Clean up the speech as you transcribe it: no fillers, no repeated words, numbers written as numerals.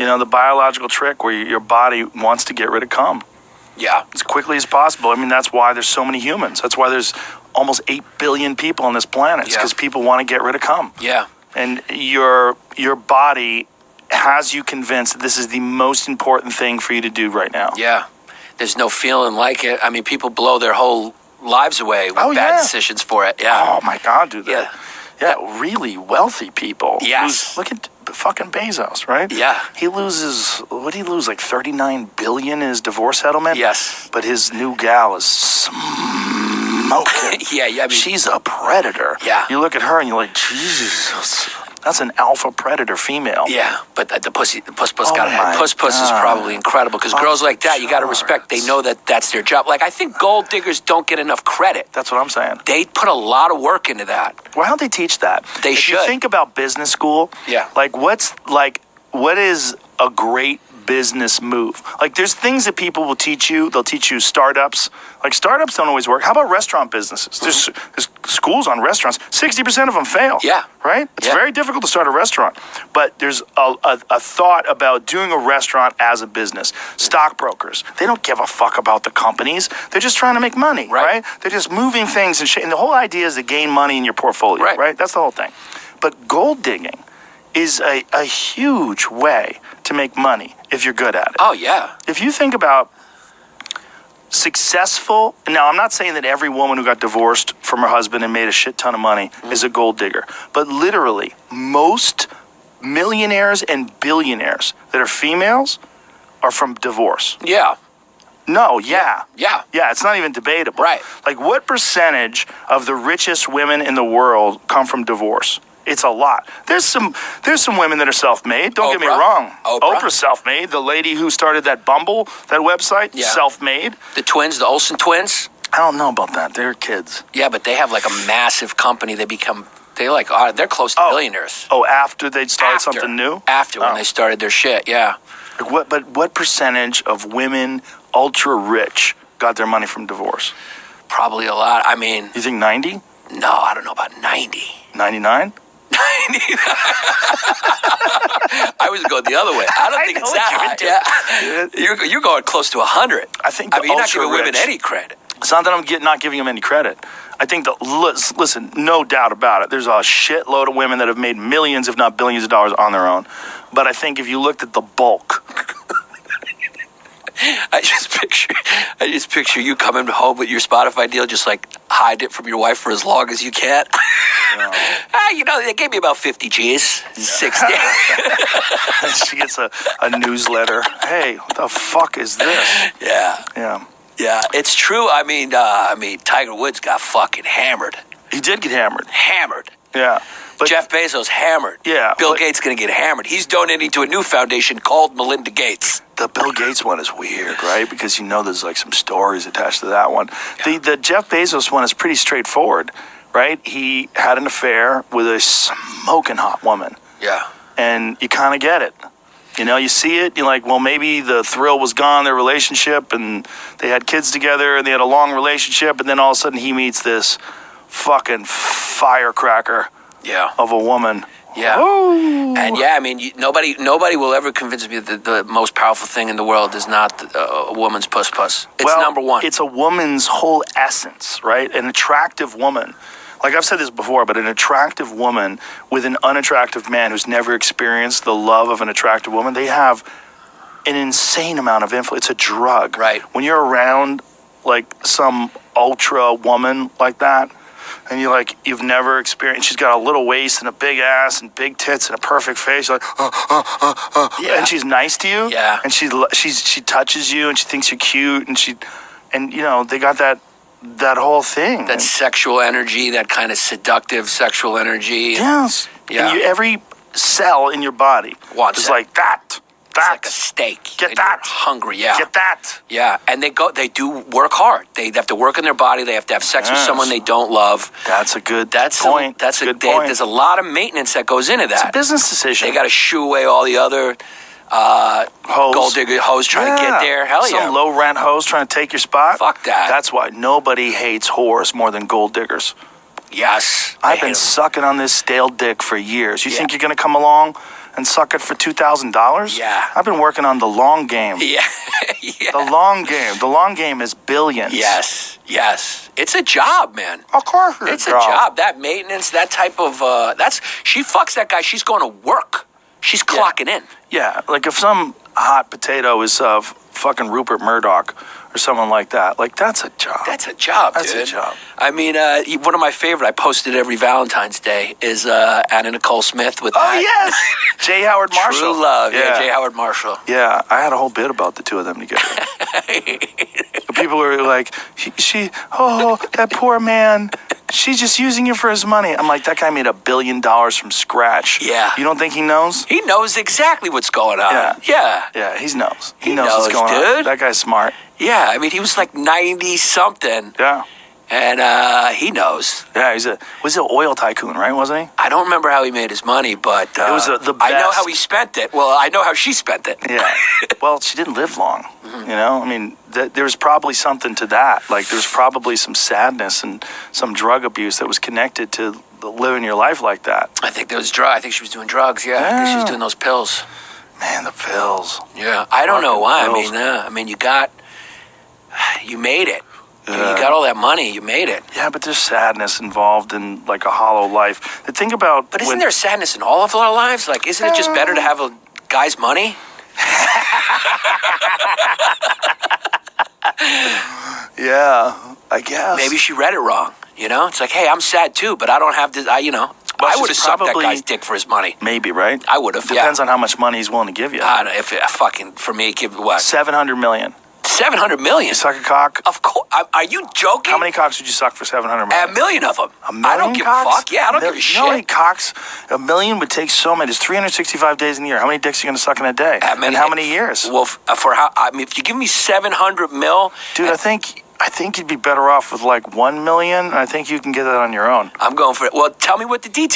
You know, the biological trick where your body wants to get rid of cum. Yeah. As quickly as possible. I mean, that's why there's so many humans. That's why there's almost 8 billion people on this planet. It's because people want to get rid of cum. Yeah. And your body has you convinced that this is the most important thing for you to do right now. Yeah. There's no feeling like it. I mean, people blow their whole lives away with bad decisions for it. Yeah. Oh, my God, dude. Yeah, really wealthy people. Yes. Look at fucking Bezos, right? Yeah. He loses, what did he lose, like $39 billion in his divorce settlement? Yes. But his new gal is smoking. Yeah, I mean, she's a predator. Yeah. You look at her and you're like, Jesus, that's an alpha predator female. Yeah, but the puss got to have. Puss is probably incredible because girls like that, you got to respect. They know that that's their job. Like, I think gold diggers don't get enough credit. That's what I'm saying. They put a lot of work into that. Why don't they teach that? They should. If you think about business school, what is a great business move? Like, there's things that people will teach you. They'll teach you startups. Like, startups don't always work. How about restaurant businesses? There's schools on restaurants. 60% of them fail. Yeah. Right? It's very difficult to start a restaurant. But there's a thought about doing a restaurant as a business. Stockbrokers, they don't give a fuck about the companies. They're just trying to make money, right? They're just moving things and shit. And the whole idea is to gain money in your portfolio, right? That's the whole thing. But gold digging is a huge way to make money if you're good at it. Oh, yeah. If you think about successful, now I'm not saying that every woman who got divorced from her husband and made a shit ton of money is a gold digger, but literally most millionaires and billionaires that are females are from divorce. Yeah. No, yeah. Yeah. Yeah, it's not even debatable. Right. Like, what percentage of the richest women in the world come from divorce? It's a lot. There's some women that are self-made. Don't get me wrong. Oprah's self-made. The lady who started that Bumble, that website, self-made. The twins, the Olsen twins. I don't know about that. They're kids. Yeah, but they have like a massive company. They're close to billionaires. Oh, after they started something new? After when they started their shit, yeah. But what percentage of women ultra rich got their money from divorce? Probably a lot. I mean, you think 90? No, I don't know about 90. 99? I was going the other way. I don't think it's that high. Yeah. You're going close to 100. I think you're not giving women any credit. It's not that I'm not giving them any credit. I think listen, no doubt about it. There's a shitload of women that have made millions, if not billions of dollars on their own. But I think if you looked at the bulk, I just picture you coming home with your Spotify deal, just like hide it from your wife for as long as you can. No. They gave me about 50 G's, 60. She gets a newsletter. Hey, what the fuck is this? Yeah, it's true. I mean, Tiger Woods got fucking hammered. He did get hammered. Yeah. But Jeff Bezos hammered. Yeah. Bill Gates going to get hammered. He's donating to a new foundation called Melinda Gates. The Bill Gates one is weird, right? Because there's like some stories attached to that one. Yeah. The Jeff Bezos one is pretty straightforward, right? He had an affair with a smoking hot woman. Yeah. And you kind of get it. You see it, you're like, well, maybe the thrill was gone, their relationship, and they had kids together, and they had a long relationship, and then all of a sudden he meets this fucking firecracker of a woman. Yeah. Ooh. And I mean, nobody will ever convince me that the most powerful thing in the world is not a woman's puss. It's number one. It's a woman's whole essence, right? An attractive woman. Like I've said this before, but an attractive woman with an unattractive man who's never experienced the love of an attractive woman, they have an insane amount of influence. It's a drug. Right. When you're around like some ultra woman like that, and you've never experienced, she's got a little waist and a big ass and big tits and a perfect face, you're like, and she's nice to you, and she touches you and she thinks you're cute, and they got that whole thing. That sexual energy, that kind of seductive sexual energy. Yes. Yeah. And every cell in your body is like that. It's like a steak. Get that. Hungry, yeah. Get that. Yeah, and they do work hard. They have to work in their body. They have to have sex with someone they don't love. That's a good point. That's a good point. There's a lot of maintenance that goes into that. It's a business decision. They got to shoo away all the other gold digger hoes trying to get there. Hell yeah. Some low rent hoes trying to take your spot. Fuck that. That's why nobody hates whores more than gold diggers. Yes. I've been sucking on this stale dick for years. You think you're going to come along and suck it for $2,000? Yeah. I've been working on the long game. Yeah. Yeah. The long game. The long game is billions. Yes. Yes. It's a job, man. Of course It's a job. That maintenance, that type of, she fucks that guy. She's going to work. She's clocking in. Yeah, like if some hot potato is fucking Rupert Murdoch or someone like that, like that's a job. That's a job, That's dude. a job. I mean, one of my favorite, I posted every Valentine's Day, is Anna Nicole Smith with Oh, yes! J. Howard Marshall. True Love. Yeah, J. Howard Marshall. Yeah, I had a whole bit about the two of them together. People were like, that poor man, she's just using you for his money. I'm like, that guy made $1 billion from scratch. Yeah. You don't think he knows? He knows exactly what's going on. Yeah. Yeah, he knows. He knows what's going on. Dude. That guy's smart. Yeah, I mean, he was like 90-something. Yeah. And he knows. Yeah, was an oil tycoon, right? Wasn't he? I don't remember how he made his money, but it was the best. I know how he spent it. Well, I know how she spent it. Yeah. Well, she didn't live long. Mm-hmm. You know, I mean, there was probably something to that. Like, there's probably some sadness and some drug abuse that was connected to living your life like that. I think there was I think she was doing drugs. Yeah, I think she was doing those pills. Man, the pills. Yeah, I don't know why. Pills. I mean, you made it. Yeah. You got all that money. You made it. Yeah, but there's sadness involved in like a hollow life. The thing about But isn't there sadness in all of our lives? Like, isn't it just better to have a guy's money? Yeah, I guess. Maybe she read it wrong. You know, it's like, hey, I'm sad too, but I don't have this. I would have sucked that guy's dick for his money. Maybe, right? I would have. Depends on how much money he's willing to give you. I don't know, if for me, give what? $700 million. $700 million. You suck a cock? Of course. Are you joking? How many cocks would you suck for $700 million? A million of them. $1 million I don't give cocks? a fuck. Yeah, I don't give a shit. You know how many cocks? $1 million would take so many. There's 365 days in the year. How many dicks are you going to suck in a day? And how many years? Well, if you give me $700 million, dude, I think you'd be better off with like $1 million. I think you can get that on your own. I'm going for it. Well, tell me what the details.